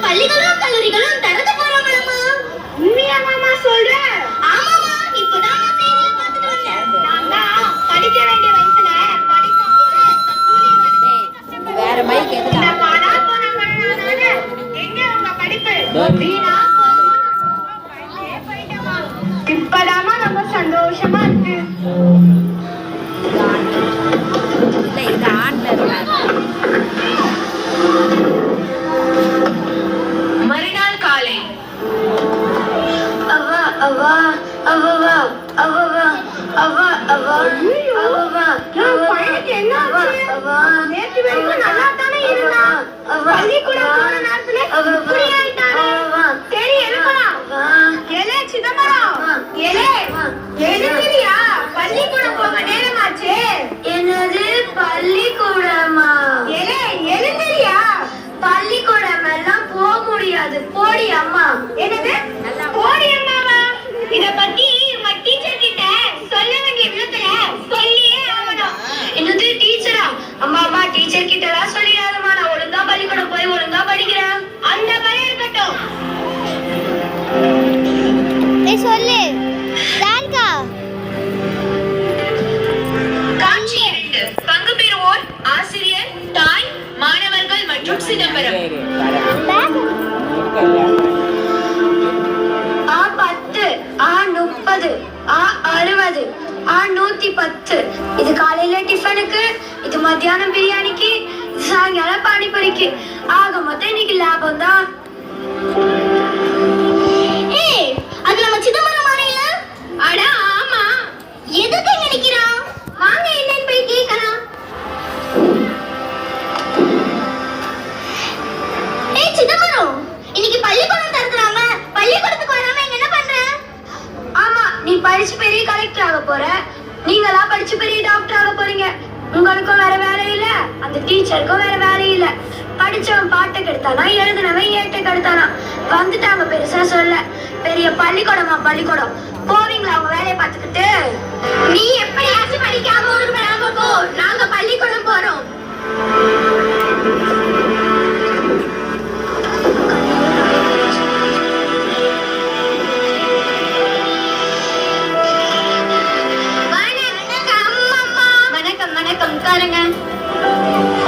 பள்ளிகளும் கல்லூரிகளும் திறந்து போறாங்களாமா? உண்மையா மாமா சொல்ற? ஆமாமா, இப்பதான் நான் செய்தியில பார்த்துட்டு வந்தேன். நான் தான் படிக்க வேண்டிய வயசுல வேற மைக் எதுக்கு பாடா போறாங்கனால எங்க உங்க படிப்பு வீணா இப்பதாமா ரொம்ப சந்தோஷமா இருக்கு. இது ஆன்ல மறுநாள் காலை அவா அவா அவா அவா அவா அவா அவா பையனுக்கு என்ன ஆச்சு? நேத்து வரைக்கும் நல்லா தானே இருந்தா. பள்ளிக்கூடம் போற நேரத்துல இப்படி ஆயிட்டானே. சரி எழுப்பலாம். எலே சிதம்பரம், எலே எழுந்திரியா? பள்ளிக்கூடம் போக நேரமாச்சு. என்னது பள்ளிக்கூடமா? எலே எழுந்திரியா? பள்ளிக்கூடம் எல்லாம் போக முடியாது. போடி அம்மா. என்னது போடி அம்மாவா? இத பத்தி உங்க டீச்சர் கிட்ட சொல்ல வேண்டிய விதத்துல சொல்லியே ஆகணும். என்னது டீச்சரா? அம்மா அம்மா டீச்சர் கிட்ட எல்லாம் சொல்லிடாதம்மா. நான் ஒழுங்கா பள்ளிக்கூடம் போய் ஒழுங்கா படிக்கிறேன். அந்த பயம் இருக்கட்டும். சொல்லு தான்கா. காட்சி 2. பங்கு பெறுவோர் ஆசிரியர், தாய், மாணவர்கள் மற்றும் Chidambaram. A10, A30, A60, A110. இது காலையில டிஃபனுக்கு, இது மத்தியானம் பிரியாணிக்கு, இது சாயங்காலம் பானிபூரிக்கு. ஆக மொத்தம் இன்னைக்கு லாபம் தான். அது நம்ம சிதம்பரம் மாலையில? அட ஆமா. எதுக்கு இங்க நிக்கிறான்? வாங்க என்னன்னு போய் கேட்கலாம். ஏய் சிதம்பரம், இன்னைக்கு பள்ளிக்கூடம் திறக்கறாங்க. பள்ளிக்கூடத்துக்கு வராம இங்க என்ன பண்ற? ஆமா, நீ படிச்சு பெரிய கலெக்டர் ஆக போற. நீங்களா படிச்சு பெரிய டாக்டர் ஆக போறீங்க. உங்களுக்கும் வேற வேலை இல்ல, அந்த டீச்சருக்கும் வேற வேலை இல்ல. படிச்சவன் பாட்டை கெடுத்தானா, எழுதுனவன் ஏட்டை கெடுத்தானா. வந்துட்டாங்க பெருசா சொல்ல. பெரிய பள்ளிக்கூடமா பள்ளிக்கூடம். போவீங்களா அவங்க வேலையை பார்த்துக்கிட்டு? நீ எப்படியாச்சும் படிக்காம ஒரு வேலை போ. நாங்க பள்ளிக்கூடம் போறோம். வணக்கம், உட்காருங்க.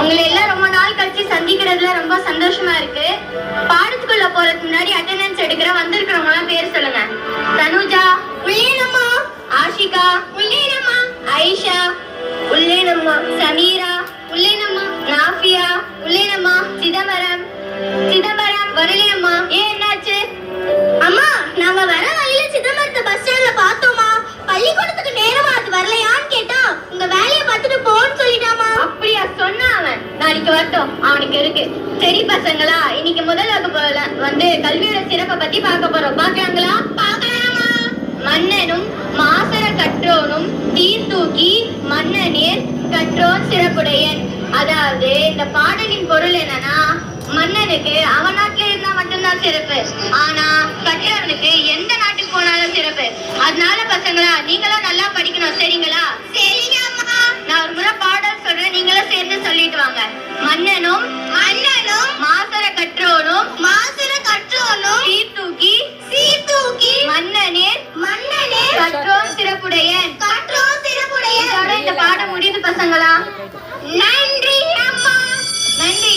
உங்களை எல்லாம் ரொம்ப நாள் கழிச்சு சந்திக்கிறதுல ரொம்ப சந்தோஷமா இருக்கு. பாடத்துக்குள்ள போறதுக்கு முன்னாடி அட்டெண்டன்ஸ் எடுக்கிற வந்திருக்கிறவங்க எல்லாம் பேர் சொல்லுங்க. தனுஜா உள்ளேனம்மா. ஆஷிகா உள்ளேனம்மா. ஐஷா உள்ளேனம்மா. சமீரா உள்ளேனம்மா. நாஃபியா உள்ளேனம்மா. சிதம்பரம் வரலையம்மா. ஏன் என்னாச்சு? அம்மா, நாங்க வர வழியில சிதம்பரத்தை பஸ் ஸ்டாண்ட்ல பார்த்தோமா. பள்ளிக்கூடத்துக்கு நேரமா அது வரலையான்னு கேட்டா உங்க வேலையை பார்த்துட்டு போன்னு சொல்லிட்டாமா. அப்படியா சொன்னா அவன்? நாளைக்கு வரட்டும், அவனுக்கு இருக்கு. சரி பசங்களா, இன்னைக்கு முதல் வகுப்புல வந்து கல்வியோட சிறப்பை பத்தி பார்க்க போறோம். பாக்கலாங்களா? பாக்கலாமா. மன்னனும் மாசர கற்றோனும் தீர்த்தூக்கி மன்னனேர் கற்றோன் சிறப்புடையன். அதாவது இந்த பாடலின் பொருள் என்னன்னா, மன்னனுக்கு அவன் நாட்டுல இருந்தா மட்டும்தான் சிறப்பு, ஆனா கற்றவனுக்கு எந்த நாட்டுக்கு போனாலும் சிறப்பு. அதனால பசங்களா, நீங்களும் நல்லா படிக்கணும். சரிங்களா? சரிங்க அம்மா. நான் ஒரு முறை பாடல் சொல்றேன், நீங்களும் சேர்ந்து சொல்லிட்டு வாங்க. மன்னனும் மாசர கற்றோனும் சீர்தூக்கி மன்னனேர் கற்றோன் சிறப்புடையன். இதோட இந்த பாடம் முடியுது பசங்களா. நன்றி அம்மா. நன்றி.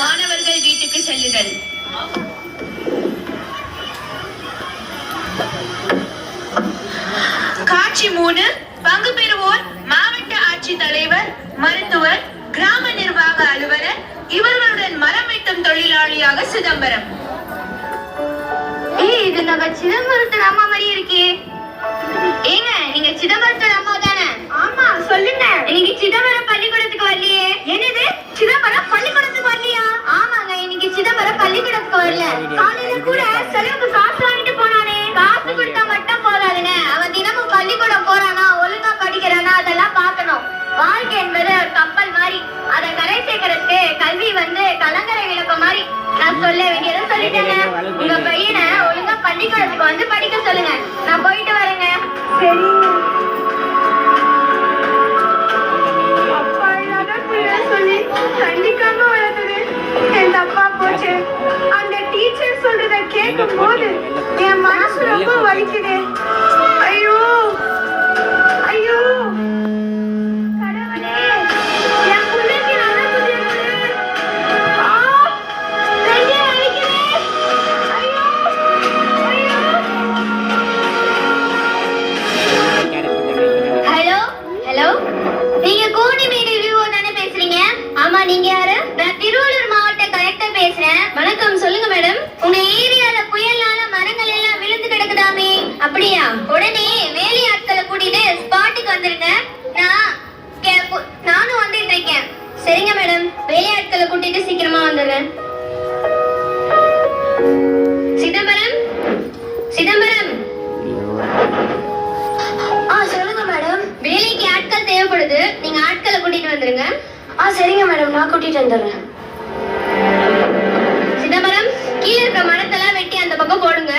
மாணவர்கள் வீட்டுக்கு செல்லுதல். காட்சி 3. பங்கு பெறுவோர் மாவட்ட ஆட்சித்தலைவர், மருத்துவர், கிராம நிர்வாக அலுவலர், இவர்களுடன் மரம் வெட்டும் தொழிலாளியாக சிதம்பரம். இது நம்ம சிதம்பரத்தோட அம்மா மாதிரி இருக்கே. ஏங்க, நீங்க சிதம்பரத்தோட அம்மா தானே? ஆமா, சொல்லுங்க. இன்னைக்கு சிதம்பரம் பள்ளிக்கூடத்துக்கு வரலையே. என்னது, சிதம்பரம் பள்ளிக்கூடத்துக்கு வரலையா? ஆமாங்க, இன்னைக்கு சிதம்பரம் பள்ளிக்கூடத்துக்கு வரல. காலையில கூட செலவுக்கு காசு வாங்கிட்டு போனானே. காசு கொடுத்தா மட்டும் போதாதுங்க, அவன் தினமும் பள்ளிக்கூடம் போறானா, ஒழுங்கா படிக்கிறானா, அதெல்லாம் பார்க்கணும். வாழ்க்கை என்பது ஒரு கப்பல் மாதிரி. அதை கரை சேர்க்கறதுக்கு கல்வி வந்து கலங்கரை விளக்கம் மாதிரி. நான் சொல்ல வேண்டியதை சொல்லிட்டேங்க. உங்க பையனை ஒழுங்கா பள்ளிக்கூடத்துக்கு வந்து படிக்க சொல்லுங்க. நான் போயிட்டு வரேங்க. சரி. அப்பா இல்லாத பிள்ளை சொல்லி கண்டிக்காம வளர்த்தது என் தப்பா போச்சு. அந்த டீச்சர் சொல்றத கேட்கும் போது என் மனசு ரொம்ப வலிக்குது. ஐயோ ஐயோ கடவுளே, என் பிள்ளைக்கு நல்ல புத்தி கொடு. நெஞ்சே வலிக்குது. ஐயோ ஐயோ. ஹலோ ஹலோ, நீங்க கோணிமேடு விவோ தானே பேசுறீங்க? ஆமா, நீங்க யாரு? நான் திருவள்ளூர் மாவட்ட கலெக்டர் பேசுறேன். வணக்கம், சொல்லுங்க மேடம். உங்க ஏரியால புயல்னால மரங்கள் எல்லாம் விழுந்து கிடக்குதாமே? அப்படியா? உடனே வேலை ஆட்களை கூட்டிட்டு ஸ்பாட்டுக்கு வந்துருங்க. நானும் வந்துட்டு இருக்கேன். சரிங்க மேடம், வேலை ஆட்களை கூட்டிட்டு சீக்கிரமா வந்துடுறேன். சிதம்பரம், சிதம்பரம். சொல்லுங்க மேடம். வேலைக்கு ஆட்கள் தேவைப்படுது. நீங்க ஆட்களை கூட்டிட்டு வந்துருங்க. சரிங்க மேடம், நான் கூட்டிட்டு வந்துடுறேன். சிதம்பரம், கீழே இருக்க மரத்தெல்லாம் வெட்டி அந்த பக்கம் போடுங்க.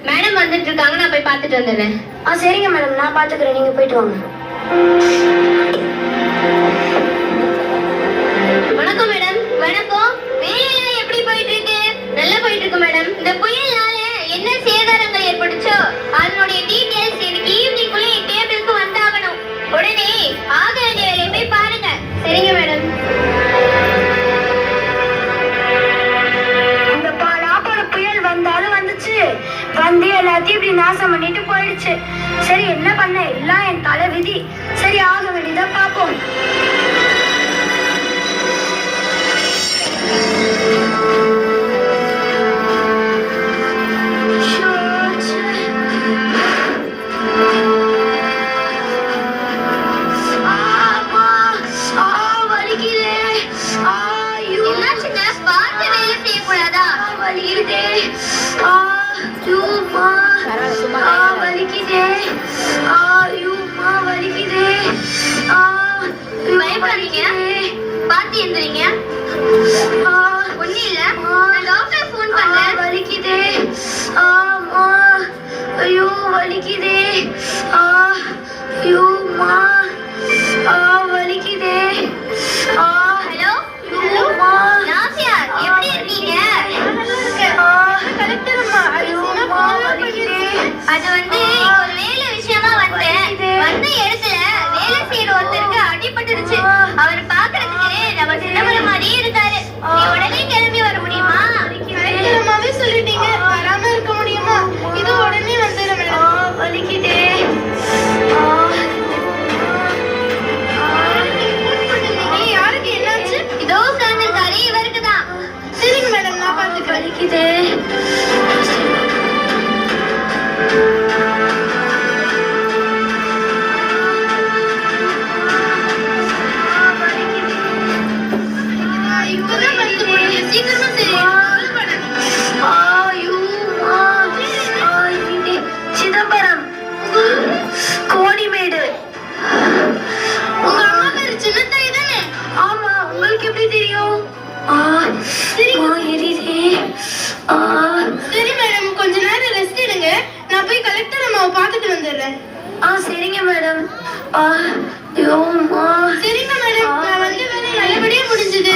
மேடம் வந்துட்டு இருக்காங்க, நான் போய் பார்த்துட்டு வந்துடுறேன். சரிங்க மேடம், நான் பாத்துக்கிறேன், நீங்க போயிட்டு வாங்க. வணக்கம் மேடம். வணக்கம். வேலையெல்லாம் எப்படி போயிட்டு இருக்கு? நல்லா போயிட்டு இருக்கு மேடம். இந்த புயல்னால என்ன சேதாரங்கள் ஏற்பட்டுச்சோ அதனுடைய டீடைல்ஸ் எனக்கு ஈவினிங்குள்ள என் டேபிளுக்கு வந்தாகணும். உடனே ஆக வேண்டிய வேலையை போய் பாருங்க. சரிங்க மேடம். இந்த பாலாப்போட புயல் வந்தாலும் வந்துச்சு, வந்து எல்லாத்தையும் இப்படி நாசம் பண்ணிட்டு போயிடுச்சு. சரி, என்ன பண்ண, எல்லாம் என் தலை விதி. சரி, ஆக வேண்டியதை பார்ப்போம். என்னாச்சுங்க? பார்த்து வேலை செய்யக்கூடாதா? வலிக்குதே. பயப்படாதீங்க, பார்த்து எந்திரிங்க. ஒண்ணு இல்ல, நான் டாக்டர் ஃபோன் பண்றேன். வலிக்குதே. ஆமா, ஐயோ வலிக்குதே. ஐயோ மா, வலிக்குதே. ஹலோ ஹலோ, நாசியார், எப்படி இருக்கீங்க? கலெக்டர் அம்மா, ஐயோ மா, வலிக்குதே. அது வந்து ஒரு வேலை விஷயமா வந்தேன். வந்த இடத்துல வேலை செய்யற ஒருத்தருக்கு அடிபட்டுருச்சு. அவர் பாக்குறதுக்கு நம்ம சிதம்பரம் மாதிரியே இருக்காரு. நீ உடனே கிளம்பி வர முடியுமா? கலெக்டர் அம்மாவே சொல்லிட்டீங்க, வராம இருக்க முடியுமா? இது உடனே வந்துடுறேன் மேடம். வலிக்குதே. யாருக்கு என்னாச்சு? இதோ உட்கார்ந்திருக்காரு, இவருக்கு தான். சரிங்க மேடம், நான் பார்த்துக்கிறேன். வலிக்குதே. இப்பதான் வந்து முடியல, சீக்கிரமா சரி. சிதம்பரம், கோணிமேடு. உங்க அம்மா பேரு சின்னத்தாய் தானே? ஆமா, உங்களுக்கு எப்படி தெரியும்? எரியுதே. சரி மேடம், கொஞ்ச நேரம் ரெஸ்ட் எடுங்க. நான் போய் கலெக்டர் அம்மாவை பார்த்துட்டு வந்துடுறேன். சரிங்க மேடம். ஐயோம்மா. சரிங்க மேடம், நான் வந்து வேலை நல்லபடியா முடிஞ்சது.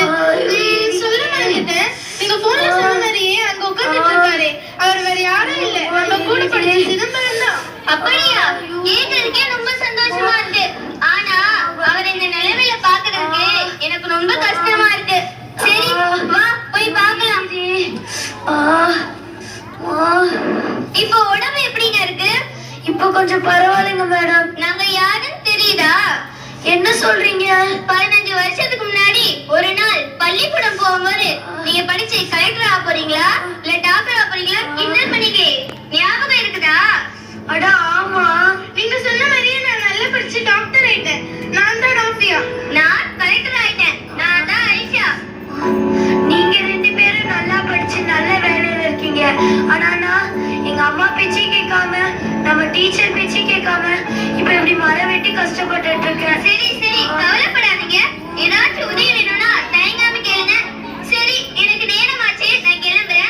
சொல்ல மறந்துட்டேன், நீங்க போன்ல சொன்ன மாதிரியே அங்க உட்கார்ந்துட்டு இருக்காரு. அவர் வேற யாரும் இல்ல, நம்ம கூட படிச்ச சிதம்பரம் தான். அப்படியா? கேட்கறதுக்கே ரொம்ப சந்தோஷமா இருக்கு. ஆனா அவர் இந்த நிலைமையில பாக்குறதுக்கு எனக்கு ரொம்ப கஷ்டமா இருக்கு. சரி, வா போய் பார்க்கலாம். இப்போ உடம்பு எப்படிங்க இருக்கு? இப்போ கொஞ்சம் பரவாயில்லைங்க மேடம். நாங்க யாருன்னு தெரியுதா? என்ன சொல்றீங்க? 15 வருஷத்துக்கு முன்னாடி ஒரு நாள் பள்ளிக்கூடம் போகும்போது நீங்க படிச்சு கலெக்டர் ஆக போறீங்களா இல்ல டாக்டர் ஆக போறீங்களா கிண்டல் பண்ணிட்டே ஞாபகம் இருக்குதா? அட ஆமா, நீங்க சொன்ன மாதிரியே நான் நல்லா படிச்சு டாக்டர் ஆயிட்டேன். நான் தான் டாக்டர். நான் கலெக்டர் ஆயிட்டேன். நான் தான் ஐஷா. நீங்க 2 பேரும் நல்லா படிச்சு நல்ல வேலையில இருக்கீங்க. ஆனா நான் எங்க அம்மா பேச்சே கேட்காம, நம்ம டீச்சர் பேச்சே கேட்காம இப்ப இப்படி மரம் வெட்டி கஷ்டப்பட்டுட்டு இருக்கேன். சரி சரி, கவலைப்படாதீங்க. ஏதாச்சும் உதவி வேணும்னா தயங்காம கேளுங்க. சரி, எனக்கு நேரமாச்சு, நான் கிளம்புறேன்.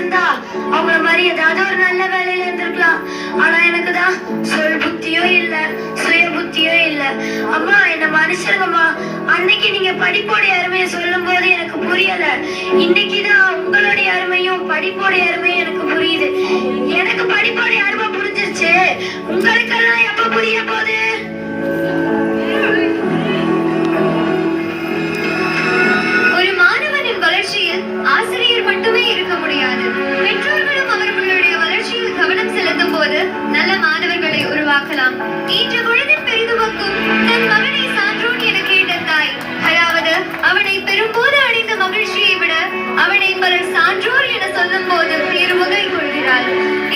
படிச்சிருந்தா அவங்கள மாதிரி ஏதாவது ஒரு நல்ல வேலையில இருந்திருக்கலாம். ஆனா எனக்கு தான் சொல் புத்தியோ இல்ல, சுய புத்தியோ இல்ல. அம்மா என்ன மனுஷருங்கம்மா. அன்னைக்கு நீங்க படிப்போடைய அருமையை சொல்லும் போது எனக்கு புரியல. இன்னைக்குதான் உங்களுடைய அருமையும் படிப்போடைய அருமையும் எனக்கு புரியுது. எனக்கு படிப்போடைய அருமை புரிஞ்சிருச்சு. உங்களுக்கெல்லாம் எப்ப புரிய போகுது? ஒரு மாணவனின் வளர்ச்சியில் ஆசிரியர் மட்டுமே இருக்க முடியாது. பெற்றோர்களும் அவர்களுடைய வளர்ச்சியில் கவனம் செலுத்தும் போது நல்ல மாணவர்களை உருவாக்கலாம். இன்று பொழுதின் பெரிதுவக்கும் தன் மகனை சான்றோன் என கேட்ட தாய், அதாவது அவனை பெரும்போது அடைந்த மகிழ்ச்சியை விட அவனை பலர் சான்றோர் என சொல்லும் போது பெருமுகை கொள்கிறாள்.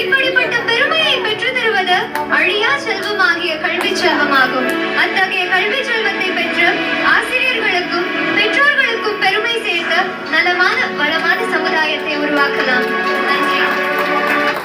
இப்படிப்பட்ட பெருமையை பெற்று தருவது அழியா செல்வமாகிய கல்வி செல்வமாகும். அத்தகைய கல்வி